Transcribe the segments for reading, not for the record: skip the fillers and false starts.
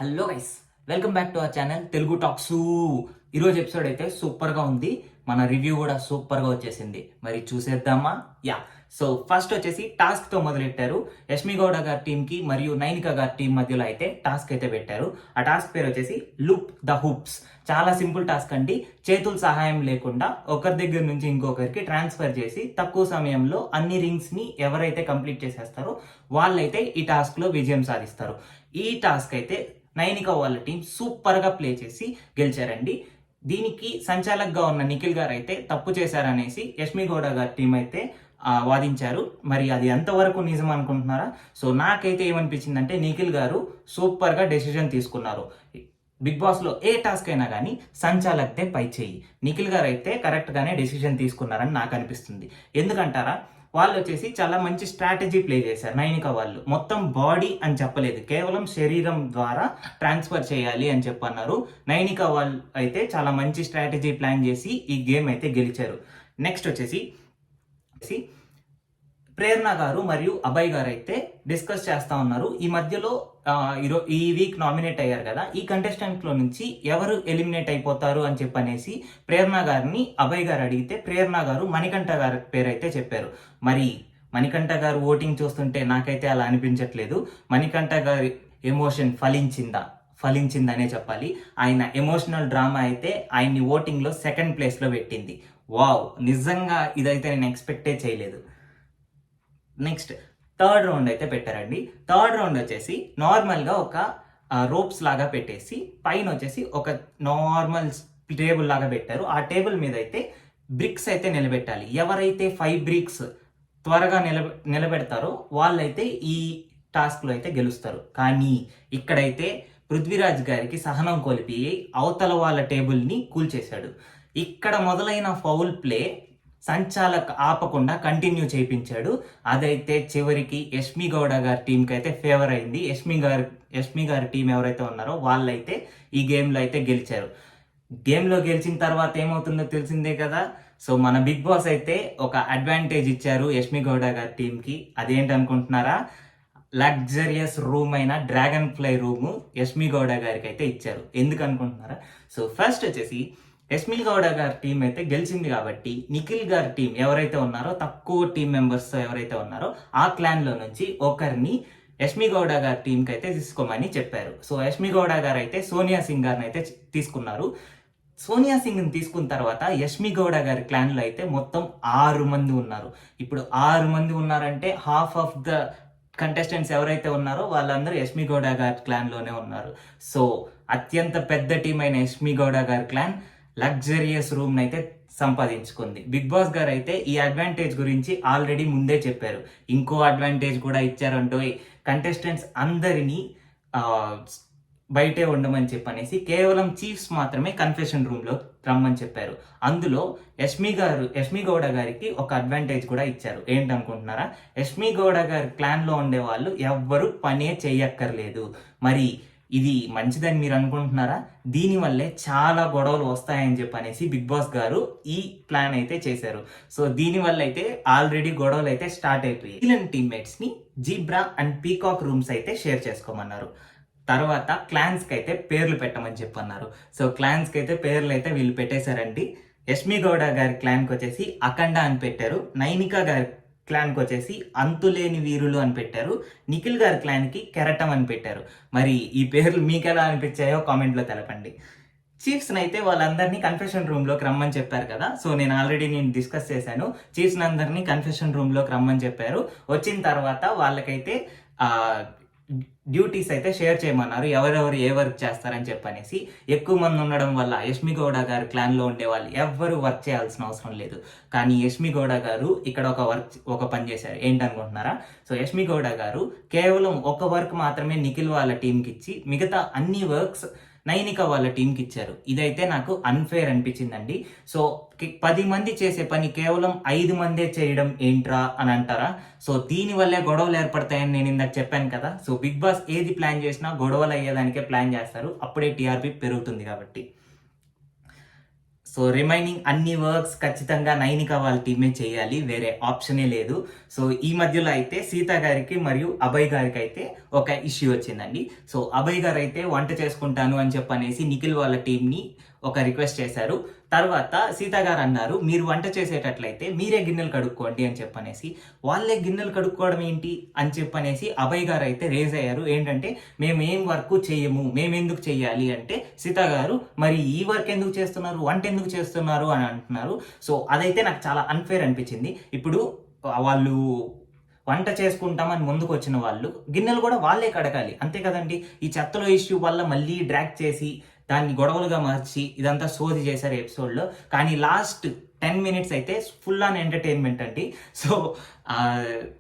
Hello guys, welcome back to our channel Telugu talks. ఈరోజు episode అయితే సూపర్గా ఉంది. మన రివ్యూ కూడా సూపర్గా వచ్చేసింది. మరి చూసేద్దామా? యా. సో ఫస్ట్ వచ్చేసి టాస్క్తో మొదలెట్టారు. యష్మి గౌడ గారి టీంకి మరియు నైనిక గారి టీం మధ్యలో అయితే టాస్క్ అయితే పెట్టారు. ఆ టాస్క్ పేరు వచ్చేసి లూప్ ద హూప్స్. చాలా సింపుల్ టాస్క్ అండి. చేతుల సహాయం లేకుండా ఒకరి దగ్గర నుంచి ఇంకొకరికి ట్రాన్స్ఫర్ చేసి తక్కువ సమయంలో అన్ని రింగ్స్ని ఎవరైతే కంప్లీట్ చేసేస్తారో వాళ్ళైతే ఈ టాస్క్లో విజయం సాధిస్తారు. ఈ టాస్క్ అయితే నైనిక వాళ్ళ టీం సూపర్గా ప్లే చేసి గెలిచారండి. దీనికి సంచాలకుగా ఉన్న నిఖిల్ గారు అయితే తప్పు చేశారనేసి యష్మి గౌడ గారి టీం అయితే వాదించారు. మరి అది ఎంతవరకు నిజం అనుకుంటున్నారా? సో నాకైతే ఏమనిపించిందంటే నిఖిల్ గారు సూపర్గా డెసిజన్ తీసుకున్నారు. బిగ్ బాస్లో ఏ టాస్క్ అయినా కానీ సంచాలక్తే పై చేయి. నిఖిల్ గారు అయితే కరెక్ట్గానే డెసిజన్ తీసుకున్నారని నాకు అనిపిస్తుంది. ఎందుకంటారా, వాళ్ళు వచ్చేసి చాలా మంచి స్ట్రాటజీ ప్లే చేశారు. నైనిక వాళ్ళు మొత్తం బాడీ అని చెప్పలేదు, కేవలం శరీరం ద్వారా ట్రాన్స్ఫర్ చేయాలి అని చెప్పన్నారు. నైనిక వాళ్ళు అయితే చాలా మంచి స్ట్రాటజీ ప్లాన్ చేసి ఈ గేమ్ అయితే గెలిచారు. నెక్స్ట్ వచ్చేసి ప్రేరణ గారు మరియు అభయ్ గారు అయితే డిస్కస్ చేస్తా ఉన్నారు. ఈ మధ్యలో ఈ వీక్ నామినేట్ అయ్యారు కదా, ఈ కంటెస్టెంట్లో నుంచి ఎవరు ఎలిమినేట్ అయిపోతారు అని చెప్పనేసి ప్రేరణ గారిని అభయ్ గారు అడిగితే ప్రేరణ గారు మణికంఠ గారి పేరు అయితే చెప్పారు. మరి మణికంఠ గారు ఓటింగ్ చూస్తుంటే నాకైతే అలా అనిపించట్లేదు. మణికంఠ గారి ఎమోషన్ ఫలించిందనే చెప్పాలి. ఆయన ఎమోషనల్ డ్రామా అయితే ఆయన్ని ఓటింగ్లో సెకండ్ ప్లేస్లో పెట్టింది. వావ్, నిజంగా ఇదైతే నేను ఎక్స్పెక్టే చేయలేదు. నెక్స్ట్ థర్డ్ రౌండ్ అయితే పెట్టారండి. థర్డ్ రౌండ్ వచ్చేసి నార్మల్గా ఒక రోప్స్ లాగా పెట్టేసి పైన వచ్చేసి ఒక నార్మల్ టేబుల్ లాగా పెట్టారు. ఆ టేబుల్ మీద అయితే బ్రిక్స్ అయితే నిలబెట్టాలి. ఎవరైతే 5 బ్రిక్స్ త్వరగా నిలబెడతారో వాళ్ళైతే ఈ టాస్క్లో అయితే గెలుస్తారు. కానీ ఇక్కడైతే పృథ్వీరాజ్ గారికి సహనం కోల్పి అవతల వాళ్ళ టేబుల్ని కూల్చేశాడు. ఇక్కడ మొదలైన ఫౌల్ ప్లే సంచాలక్ ఆపకుండా కంటిన్యూ చేయించాడు. అదైతే చివరికి యష్మి గౌడ గారి టీంకి అయితే ఫేవర్ అయింది. యష్మి గారి టీం ఎవరైతే ఉన్నారో వాళ్ళైతే ఈ గేమ్లో అయితే గెలిచారు. గేమ్లో గెలిచిన తర్వాత ఏమవుతుందో తెలిసిందే కదా. సో మన బిగ్ బాస్ అయితే ఒక అడ్వాంటేజ్ ఇచ్చారు యష్మి గౌడ గారి టీంకి. అదేంటనుకుంటున్నారా? లగ్జరియస్ రూమ్ అయిన dragonfly room Yashmi Gowda గారికి అయితే ఇచ్చారు. ఎందుకు అనుకుంటున్నారా? సో ఫస్ట్ వచ్చేసి యష్మి గౌడ గారి టీం అయితే గెలిచింది కాబట్టి నిఖిల్ గారి టీం ఎవరైతే ఉన్నారో, తక్కువ టీం మెంబర్స్ ఎవరైతే ఉన్నారో ఆ క్లాన్లో నుంచి ఒకరిని యష్మి గౌడ గారి టీంకి అయితే తీసుకోమని చెప్పారు. సో యష్మి గౌడ గారు అయితే సోనియా సింగ్ గారిని అయితే తీసుకున్నారు. సోనియా సింగ్ని తీసుకున్న తర్వాత యష్మి గౌడ గారి క్లాన్లో అయితే మొత్తం 6 మంది ఉన్నారు. ఇప్పుడు 6 మంది ఉన్నారంటే హాఫ్ ఆఫ్ ద కంటెస్టెంట్స్ ఎవరైతే ఉన్నారో వాళ్ళందరూ యష్మి గౌడ గారి క్లాన్లోనే ఉన్నారు. సో అత్యంత పెద్ద టీం అయిన యష్మి గౌడ గారి క్లాన్ లగ్జరియస్ రూమ్ అయితే సంపాదించుకుంది. బిగ్ బాస్ గారు అయితే ఈ అడ్వాంటేజ్ గురించి ఆల్రెడీ ముందే చెప్పారు. ఇంకో అడ్వాంటేజ్ కూడా ఇచ్చారంటూ కంటెస్టెంట్స్ అందరినీ బయటే ఉండమని చెప్పనేసి కేవలం చీఫ్స్ మాత్రమే కన్ఫెషన్ రూమ్లో రమ్మని చెప్పారు. అందులో యష్మి గౌడ గారికి ఒక అడ్వాంటేజ్ కూడా ఇచ్చారు. ఏంటనుకుంటున్నారా? యష్మి గౌడ గారి క్లాన్లో ఉండే వాళ్ళు ఎవ్వరు పనే చేయక్కర్లేదు. మరి ఇది మంచిదని మీరు అనుకుంటున్నారా? దీనివల్లే చాలా గొడవలు వస్తాయని చెప్పనేసి బిగ్ బాస్ గారు ఈ ప్లాన్ అయితే చేశారు. సో దీనివల్ల అయితే ఆల్రెడీ గొడవలు అయితే స్టార్ట్ అయిపోయాయి. విలన్ టీమ్మేట్స్ని జీబ్రా అండ్ పీకాక్ రూమ్స్ అయితే షేర్ చేసుకోమన్నారు. తర్వాత క్లాన్స్కి అయితే పేర్లు పెట్టమని చెప్పన్నారు. సో క్లాన్స్కి అయితే పేర్లు అయితే వీళ్ళు పెట్టేశారండి. యష్మి గౌడ గారి క్లాన్కి వచ్చేసి అఖండ అని పెట్టారు. నైనిక గారి క్లాన్కి వచ్చేసి అంతులేని వీరులు అని పెట్టారు. నిఖిల్ గారి క్లాన్కి కెరటం అని పెట్టారు. మరి ఈ పేర్లు మీకు ఎలా అనిపించాయో కామెంట్లో తెలపండి. చీఫ్స్ని అయితే వాళ్ళందరినీ కన్ఫెషన్ రూమ్లోకి రమ్మని చెప్పారు కదా. సో నేను డిస్కస్ చేశాను. చీఫ్స్ని అందరినీ కన్ఫెషన్ రూమ్లోకి రమ్మని చెప్పారు. వచ్చిన తర్వాత వాళ్ళకైతే డ్యూటీస్ అయితే షేర్ చేయమన్నారు. ఎవరెవరు ఏ వర్క్ చేస్తారని చెప్పనేసి. ఎక్కువ మంది ఉండడం వల్ల యష్మి గౌడ గారు క్లాన్లో ఉండే వాళ్ళు ఎవ్వరు వర్క్ చేయాల్సిన అవసరం లేదు. కానీ యష్మి గౌడ గారు ఇక్కడ ఒక పని చేశారు. ఏంటనుకుంటున్నారా? సో యష్మి గౌడ గారు కేవలం ఒక వర్క్ మాత్రమే నిఖిల్ వాళ్ళ టీంకి ఇచ్చి మిగతా అన్ని వర్క్స్ నైనిక వాళ్ళ టీంకి ఇచ్చారు. ఇదైతే నాకు అన్ఫేర్ అనిపించిందండి. సో 10 మంది చేసే పని కేవలం 5 మందే చేయడం ఏంట్రా అని అంటారా? సో దీనివల్లే గొడవలు ఏర్పడతాయని నేను ఇందాక చెప్పాను కదా. సో బిగ్ బాస్ ఏది ప్లాన్ చేసినా గొడవలు అయ్యేదానికే ప్లాన్ చేస్తారు. అప్పుడే టీఆర్పీ పెరుగుతుంది కాబట్టి. సో రిమైనింగ్ అన్ని వర్క్స్ ఖచ్చితంగా నైనిక వాళ్ళ టీమే చేయాలి, వేరే ఆప్షనే లేదు. సో ఈ మధ్యలో అయితే సీత గారికి మరియు అభయ్ గారికి అయితే ఒక ఇష్యూ వచ్చిందండి. సో అభయ్ గారు అయితే వంట చేసుకుంటాను అని చెప్పనేసి నిఖిల్ వాళ్ళ టీంని ఒక రిక్వెస్ట్ చేశారు. తర్వాత సీత గారు అన్నారు, మీరు వంట చేసేటట్లయితే మీరే గిన్నెలు కడుక్కోండి అని చెప్పనేసి. వాళ్ళే గిన్నెలు కడుక్కోవడం ఏంటి అని చెప్పనేసి అభయ్ గారు అయితే రేజ్ అయ్యారు. ఏంటంటే మేము ఏం వర్క్ చేయము, మేము ఎందుకు చెయ్యాలి అంటే సీత గారు మరి ఈ వర్క్ ఎందుకు చేస్తున్నారు, వంట ఎందుకు చేస్తున్నారు అని అంటున్నారు. సో అదైతే నాకు చాలా అన్ఫేర్ అనిపించింది. ఇప్పుడు వాళ్ళు వంట చేసుకుంటామని ముందుకు వచ్చిన వాళ్ళు గిన్నెలు కూడా వాళ్ళే కడగాలి, అంతే కదండి. ఈ చెత్తలో ఇష్యూ వల్ల మళ్ళీ డ్రాగ్ చేసి దాన్ని గొడవలుగా మార్చి ఇదంతా సోది చేశారు ఎపిసోడ్లో. కానీ లాస్ట్ 10 minutes అయితే ఫుల్ ఆన్ ఎంటర్టైన్మెంట్ అండి. సో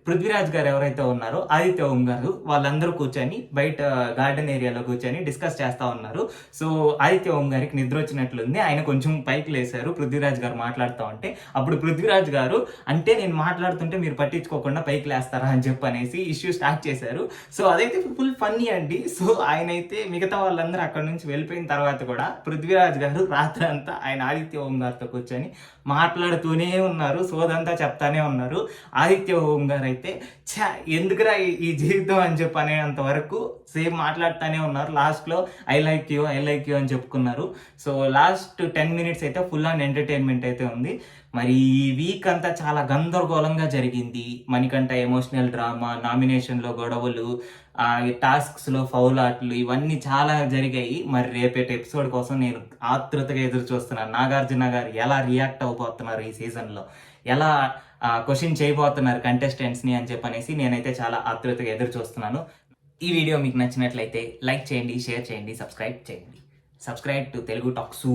పృథ్వీరాజ్ గారు ఎవరైతే ఉన్నారో ఆదిత్య ఓం గారు వాళ్ళందరూ కూర్చొని బయట గార్డెన్ ఏరియాలో కూర్చొని డిస్కస్ చేస్తూ ఉన్నారు. సో ఆదిత్య ఓం గారికి నిద్ర వచ్చినట్లుంది, ఆయన కొంచెం పైకి లేశారు పృథ్వీరాజ్ గారు మాట్లాడుతూ ఉంటే. అప్పుడు పృథ్వీరాజ్ గారు అంటే నేను మాట్లాడుతుంటే మీరు పట్టించుకోకుండా పైకి లేస్తారా అని చెప్పనేసి ఇష్యూ స్టార్ట్ చేశారు. సో అదైతే ఫుల్ ఫన్నీ అండి. సో ఆయన అయితే మిగతా వాళ్ళందరూ అక్కడ నుంచి వెళ్ళిపోయిన తర్వాత కూడా పృథ్వీరాజ్ గారు రాత్రి అంతా ఆయన ఆదిత్య ఓం గారితో కూర్చొని మాట్లాడుతూనే ఉన్నారు, సోదంతా చెప్తానే ఉన్నారు. ఆదిత్య ఓం గారు అయితే ఎందుకురా ఈ జీవితం అని చెప్పి అనేంత వరకు సేమ్ మాట్లాడుతూనే ఉన్నారు. లాస్ట్లో ఐ లైక్ యూ అని చెప్పుకున్నారు. సో లాస్ట్ 10 minutes అయితే ఫుల్ ఆన్ ఎంటర్టైన్మెంట్ అయితే ఉంది. మరి ఈ వీక్ అంతా చాలా గందరగోళంగా జరిగింది. మణికంఠ ఎమోషనల్ డ్రామా, నామినేషన్లో గొడవలు, టాస్క్స్లో ఫౌల్ ఆటలు, ఇవన్నీ చాలా జరిగాయి. మరి రేపటి ఎపిసోడ్ కోసం నేను ఆతృతగా ఎదురు చూస్తున్నాను. నాగార్జున గారు ఎలా రియాక్ట్ అవబోతున్నారు ఈ సీజన్లో, ఎలా క్వశ్చన్ చేయబోతున్నారు కంటెస్టెంట్స్ని అని చెప్పనేసి నేనైతే చాలా ఆతృతగా ఎదురు చూస్తున్నాను. ఈ వీడియో మీకు నచ్చినట్లయితే లైక్ చేయండి, షేర్ చేయండి, సబ్స్క్రైబ్ చేయండి. Subscribe to Telugu talks.